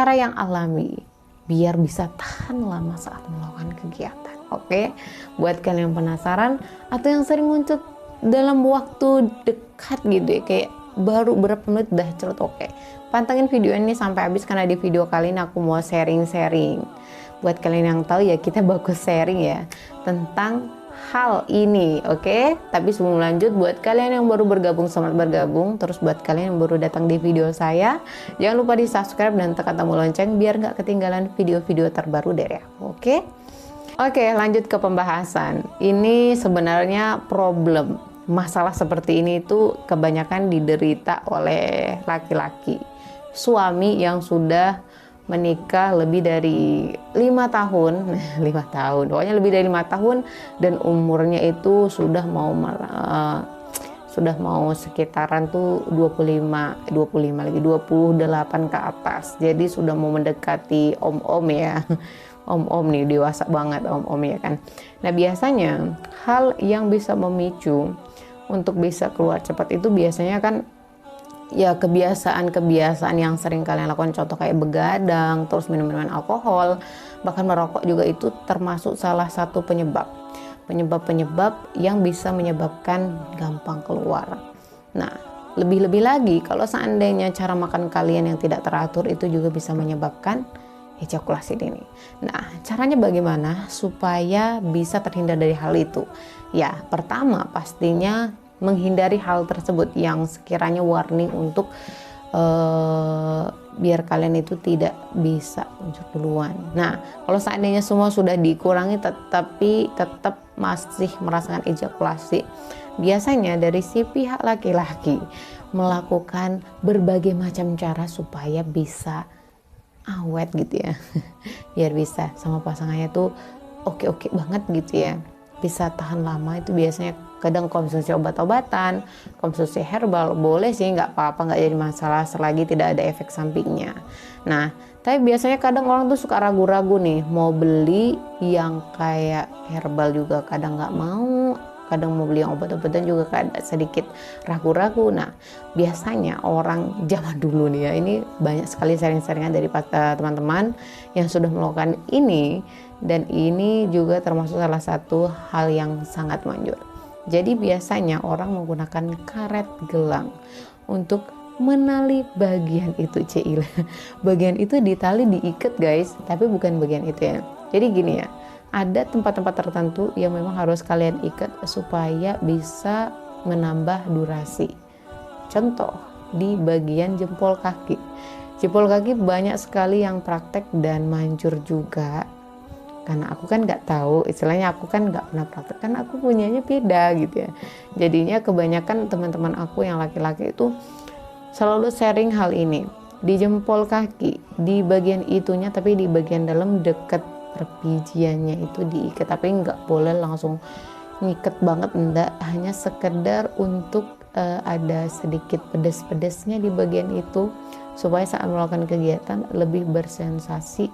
cara yang alami biar bisa tahan lama saat melakukan kegiatan. Oke, buat kalian yang penasaran atau yang sering muncul dalam waktu dekat gitu ya, kayak baru berapa menit udah cerut, oke, pantengin video ini sampai habis karena di video kali ini aku mau sharing-sharing. Buat kalian yang tahu ya, kita bagus sharing ya tentang hal ini, oke? Tapi sebelum lanjut, buat kalian yang baru bergabung, selamat bergabung. Terus buat kalian yang baru datang di video saya, jangan lupa di subscribe dan tekan tombol lonceng biar nggak ketinggalan video-video terbaru dari aku, oke? Oke, lanjut ke pembahasan. Ini sebenarnya problem, masalah seperti ini itu kebanyakan diderita oleh laki-laki, suami yang sudah menikah lebih dari 5 tahun, 5 tahun, pokoknya lebih dari 5 tahun, dan umurnya itu sudah mau sekitaran tuh 25 lagi 28 ke atas. Jadi sudah mau mendekati om-om ya. Om-om nih, dewasa banget om-om ya kan. Nah, biasanya hal yang bisa memicu untuk bisa keluar cepat itu biasanya kan ya kebiasaan-kebiasaan yang sering kalian lakukan, contoh kayak begadang, terus minum-minuman alkohol, bahkan merokok juga itu termasuk salah satu penyebab yang bisa menyebabkan gampang keluar. Nah, lebih-lebih lagi kalau seandainya cara makan kalian yang tidak teratur itu juga bisa menyebabkan ejakulasi dini. Nah, caranya bagaimana supaya bisa terhindar dari hal itu? Ya, pertama pastinya menghindari hal tersebut yang sekiranya warning untuk biar kalian itu tidak bisa muncul duluan. Nah, kalau seandainya semua sudah dikurangi tetapi tetap masih merasakan ejakulasi, biasanya dari si pihak laki-laki melakukan berbagai macam cara supaya bisa awet gitu ya, biar bisa sama pasangannya tuh oke banget gitu ya, bisa tahan lama. Itu biasanya kadang konsumsi obat-obatan, konsumsi herbal boleh sih, nggak apa-apa, nggak jadi masalah selagi tidak ada efek sampingnya. Nah, tapi biasanya kadang orang tuh suka ragu-ragu nih, mau beli yang kayak herbal juga kadang nggak mau, kadang mau beli yang obat-obatan juga kadang sedikit ragu-ragu. Nah, biasanya orang zaman dulu nih ya, ini banyak sekali sharing-sharingan dari teman-teman yang sudah melakukan ini, dan ini juga termasuk salah satu hal yang sangat manjur. Jadi biasanya orang menggunakan karet gelang untuk menali bagian itu, bagian itu ditali, diikat guys, tapi bukan bagian itu ya. Jadi gini ya, ada tempat-tempat tertentu yang memang harus kalian ikat supaya bisa menambah durasi. Contoh di bagian jempol kaki. Jempol kaki banyak sekali yang praktek dan manjur juga. Karena aku kan nggak tahu, istilahnya aku kan nggak pernah praktek, kan aku punyanya beda gitu ya. Jadinya kebanyakan teman-teman aku yang laki-laki itu selalu sharing hal ini. Di jempol kaki, di bagian itunya, tapi di bagian dalam deket perpijiannya itu diikat, tapi nggak boleh langsung ngikat banget, enggak, hanya sekedar untuk ada sedikit pedas-pedasnya di bagian itu supaya saat melakukan kegiatan lebih bersensasi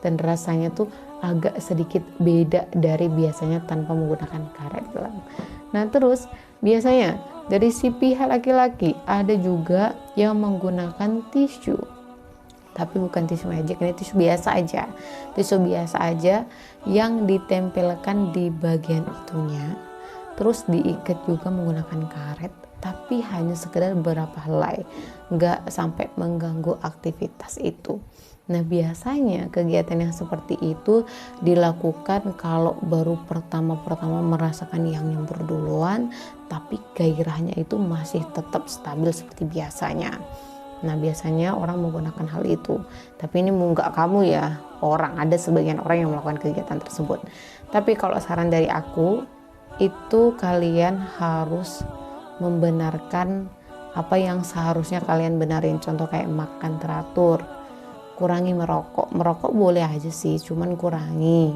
dan rasanya tuh agak sedikit beda dari biasanya tanpa menggunakan karet gelang. Nah, terus biasanya dari si pihak laki-laki ada juga yang menggunakan tisu, tapi bukan tisu magic, ini tisu biasa aja yang ditempelkan di bagian itunya, terus diikat juga menggunakan karet, tapi hanya sekedar beberapa helai, nggak sampai mengganggu aktivitas itu. Nah, biasanya kegiatan yang seperti itu dilakukan kalau baru pertama-pertama merasakan yang nyembur duluan, tapi gairahnya itu masih tetap stabil seperti biasanya. Nah, biasanya orang menggunakan hal itu. Tapi ini nggak kamu ya, ada sebagian orang yang melakukan kegiatan tersebut. Tapi kalau saran dari aku, itu kalian harus membenarkan apa yang seharusnya kalian benarin. Contoh kayak makan teratur, kurangi merokok boleh aja sih, cuman kurangi.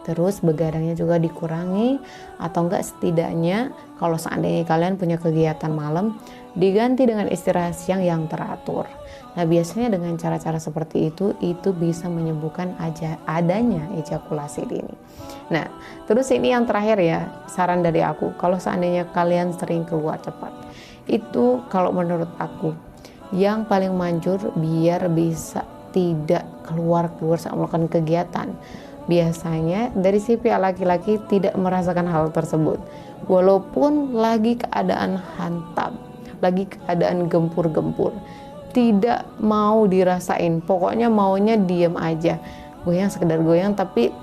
Terus begadangnya juga dikurangi, atau enggak setidaknya kalau seandainya kalian punya kegiatan malam, diganti dengan istirahat siang yang teratur. Nah, biasanya dengan cara-cara seperti itu bisa menyembuhkan adanya ejakulasi dini. Nah, terus ini yang terakhir ya, saran dari aku, kalau seandainya kalian sering keluar cepat, itu kalau menurut aku yang paling manjur biar bisa tidak keluar saat melakukan kegiatan. Biasanya dari si pihak laki-laki tidak merasakan hal tersebut, walaupun lagi keadaan hantam, lagi keadaan gempur-gempur, tidak mau dirasain, pokoknya maunya diem aja, goyang sekedar goyang, tapi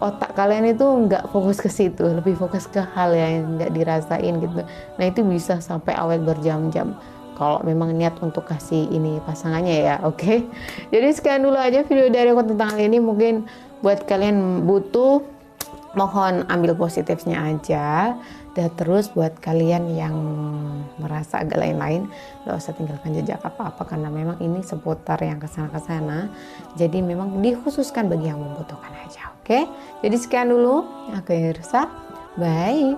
otak kalian itu nggak fokus ke situ, lebih fokus ke hal yang nggak dirasain gitu. Nah itu bisa sampai awet berjam-jam kalau memang niat untuk kasih ini pasangannya ya, oke? Jadi sekian dulu aja video dari aku tentang hal ini. Mungkin buat kalian butuh, mohon ambil positifnya aja. Dan terus buat kalian yang merasa agak lain-lain, gak usah tinggalkan jejak apa-apa, karena memang ini seputar yang kesana-kesana. Jadi memang dikhususkan bagi yang membutuhkan aja, oke? Jadi sekian dulu, aku Irsa, bye.